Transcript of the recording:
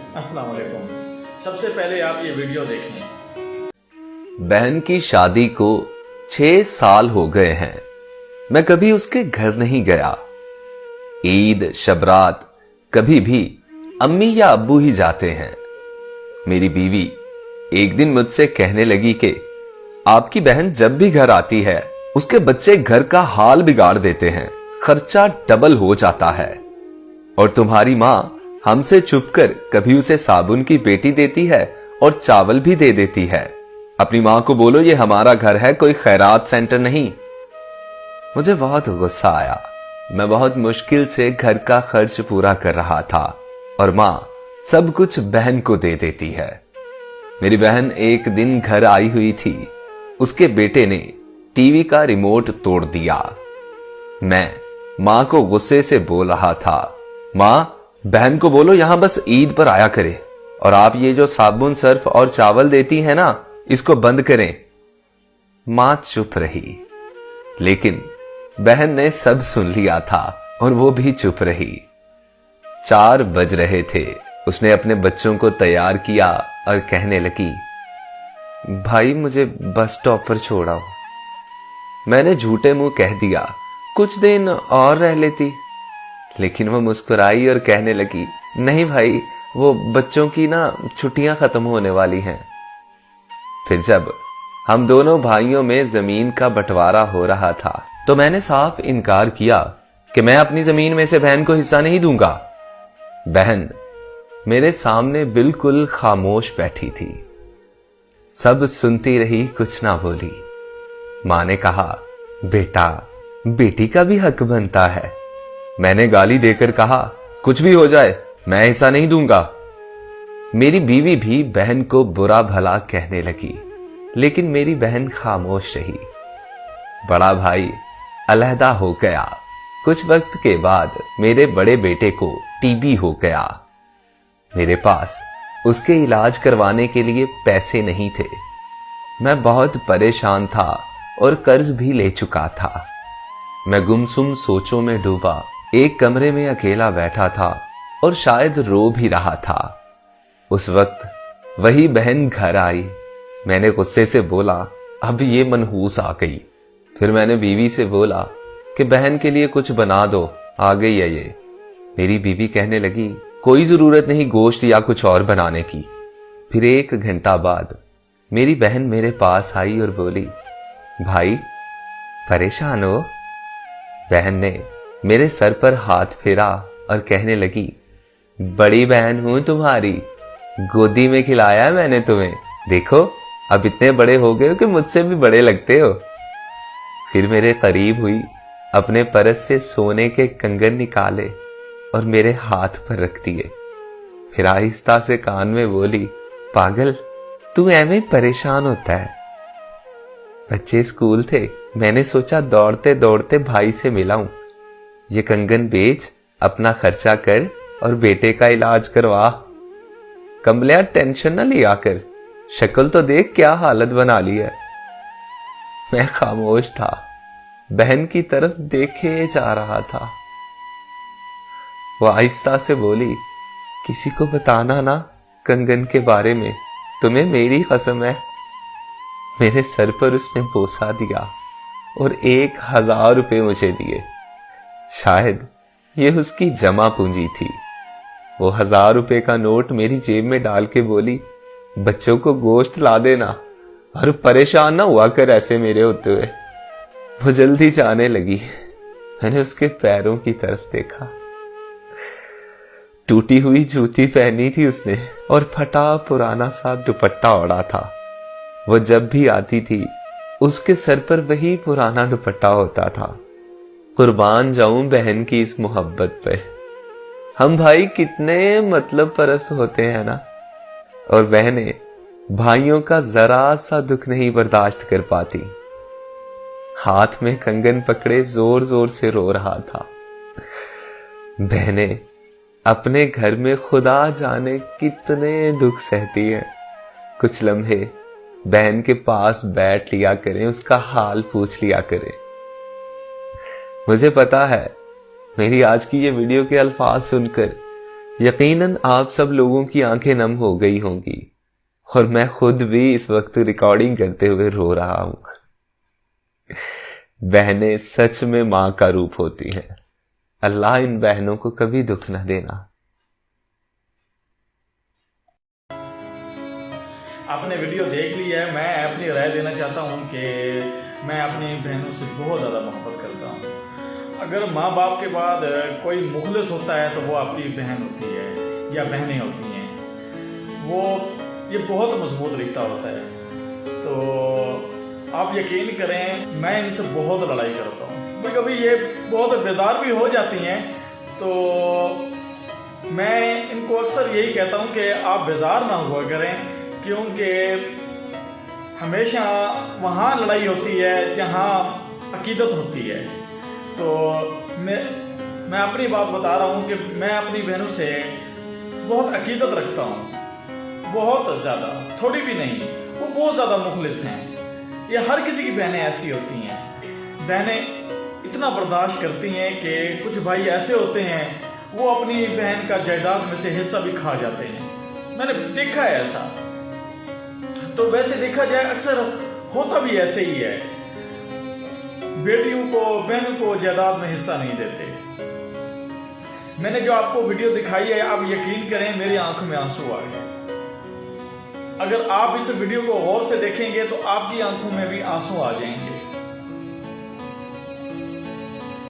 अस्सलाम वालेकुम। सबसे पहले आप ये वीडियो देखें। बहन की शादी को 6 साल हो गए हैं। मैं कभी उसके घर नहीं गया। ईद शबरात कभी भी अम्मी या अब्बू ही जाते हैं। मेरी बीवी एक दिन मुझसे कहने लगी कि आपकी बहन जब भी घर आती है उसके बच्चे घर का हाल बिगाड़ देते हैं, खर्चा डबल हो जाता है। और तुम्हारी माँ हमसे छुपकर कभी उसे साबुन की पेटी देती है और चावल भी दे देती है। अपनी माँ को बोलो ये हमारा घर है, कोई खैरात सेंटर नहीं। मुझे बहुत गुस्सा आया। मैं बहुत मुश्किल से घर का खर्च पूरा कर रहा था और माँ सब कुछ बहन को दे देती है। मेरी बहन एक दिन घर आई हुई थी। उसके बेटे ने टीवी का रिमोट तोड़ दिया। मैं माँ को गुस्से से बोल रहा था, माँ बहन को बोलो यहां बस ईद पर आया करे और आप ये जो साबुन सर्फ और चावल देती है ना इसको बंद करें। मां चुप रही, लेकिन बहन ने सब सुन लिया था और वो भी चुप रही। 4 बज रहे थे। उसने अपने बच्चों को तैयार किया और कहने लगी, भाई मुझे बस स्टॉप पर छोड़ाओ। मैंने झूठे मुंह कह दिया, कुछ दिन और रह लेती। लेकिन वो मुस्कुराई और कहने लगी, नहीं भाई वो बच्चों की ना छुट्टियां खत्म होने वाली हैं। फिर जब हम दोनों भाइयों में जमीन का बंटवारा हो रहा था तो मैंने साफ इनकार किया कि मैं अपनी जमीन में से बहन को हिस्सा नहीं दूंगा। बहन मेरे सामने बिल्कुल खामोश बैठी थी, सब सुनती रही, कुछ ना बोली। मां ने कहा, बेटा बेटी का भी हक बनता है। मैंने गाली देकर कहा, कुछ भी हो जाए मैं हिस्सा नहीं दूंगा। मेरी बीवी भी बहन को बुरा भला कहने लगी, लेकिन मेरी बहन खामोश रही। बड़ा भाई अलहदा हो गया। कुछ वक्त के बाद मेरे बड़े बेटे को टीबी हो गया। मेरे पास उसके इलाज करवाने के लिए पैसे नहीं थे। मैं बहुत परेशान था और कर्ज भी ले चुका था। मैं गुमसुम सोचों में डूबा एक कमरे में अकेला बैठा था और शायद रो भी रहा था। उस वक्त वही बहन घर आई। मैंने गुस्से से बोला, अब ये मनहूस आ गई। फिर मैंने बीवी से बोला कि बहन के लिए कुछ बना दो, आ गई है ये। मेरी बीवी कहने लगी, कोई जरूरत नहीं गोश्त या कुछ और बनाने की। फिर 1 घंटा बाद मेरी बहन मेरे पास आई और बोली, भाई परेशान हो? बहन ने मेरे सर पर हाथ फेरा और कहने लगी, बड़ी बहन हूं तुम्हारी, गोदी में खिलाया है मैंने तुम्हें, देखो अब इतने बड़े हो गए हो कि मुझसे भी बड़े लगते हो। फिर मेरे करीब हुई, अपने परस से सोने के कंगन निकाले और मेरे हाथ पर रख दिए। फिर आहिस्ता से कान में बोली, पागल तू ऐਵੇਂ परेशान होता है। बच्चे स्कूल थे, मैंने सोचा दौड़ते दौड़ते भाई से मिलाऊं। ये कंगन बेच, अपना खर्चा कर और बेटे का इलाज करवा। कमलिया टेंशन न लिया कर, शक्ल तो देख क्या हालत बना ली है। मैं खामोश था, बहन की तरफ देखे जा रहा था। वो आहिस्ता से बोली, किसी को बताना ना कंगन के बारे में, तुम्हें मेरी कसम है। मेरे सर पर उसने बोसा दिया और 1000 रुपए मुझे दिए। शायद ये उसकी जमा पूंजी थी। वो 1000 रुपए का नोट मेरी जेब में डाल के बोली, बच्चों को गोश्त ला देना और परेशान ना हुआ कर ऐसे मेरे होते हुए। वो जल्दी जाने लगी। मैंने उसके पैरों की तरफ देखा। टूटी हुई जूती पहनी थी उसने और फटा पुराना सा दुपट्टा ओढ़ा था। वो जब भी आती थी उसके सर पर वही पुराना दुपट्टा होता था। कुर्बान जाऊं बहन की इस मोहब्बत पे। हम भाई कितने मतलब परस्त होते हैं ना। और बहनें भाइयों का जरा सा दुख नहीं बर्दाश्त कर पाती। हाथ में कंगन पकड़े जोर जोर से रो रहा था। बहनें अपने घर में खुदा जाने कितने दुख सहती हैं। कुछ लम्हे बहन के पास बैठ लिया करें, उसका हाल पूछ लिया करें। मुझे पता है मेरी आज की ये वीडियो के अल्फाज सुनकर یقیناً آپ سب لوگوں کی آنکھیں نم ہو گئی ہوں گی اور میں خود بھی اس وقت ریکارڈنگ کرتے ہوئے رو رہا ہوں۔ بہنیں سچ میں ماں کا روپ ہوتی ہیں۔ اللہ ان بہنوں کو کبھی دکھ نہ دینا۔ آپ نے ویڈیو دیکھ لی ہے۔ میں اپنی رائے دینا چاہتا ہوں کہ میں اپنی بہنوں سے بہت زیادہ محبت کرتا ہوں۔ اگر ماں باپ کے بعد کوئی مخلص ہوتا ہے تو وہ آپ کی بہن ہوتی ہے یا بہنیں ہوتی ہیں۔ یہ بہت مضبوط رشتہ ہوتا ہے۔ تو آپ یقین کریں میں ان سے بہت لڑائی کرتا ہوں، کبھی کبھی یہ بہت بیزار بھی ہو جاتی ہیں، تو میں ان کو اکثر یہی کہتا ہوں کہ آپ بیزار نہ ہوا کریں، کیونکہ ہمیشہ وہاں لڑائی ہوتی ہے جہاں عقیدت ہوتی ہے۔ تو میں اپنی بات بتا رہا ہوں کہ میں اپنی بہنوں سے بہت عقیدت رکھتا ہوں، بہت زیادہ، تھوڑی بھی نہیں۔ وہ بہت زیادہ مخلص ہیں۔ یہ ہر کسی کی بہنیں ایسی ہوتی ہیں۔ بہنیں اتنا برداشت کرتی ہیں کہ کچھ بھائی ایسے ہوتے ہیں وہ اپنی بہن کا جائیداد میں سے حصہ بھی کھا جاتے ہیں۔ میں نے دیکھا ہے ایسا۔ تو ویسے دیکھا جائے اکثر ہوتا بھی ایسے ہی ہے، بیٹیوں کو بہنوں کو جائیداد میں حصہ نہیں دیتے۔ میں نے جو آپ کو ویڈیو دکھائی ہے، آپ یقین کریں میری آنکھوں میں آنسو آ گئے۔ اگر آپ اس ویڈیو کو غور سے دیکھیں گے تو آپ کی آنکھوں میں بھی آنسو آ جائیں گے۔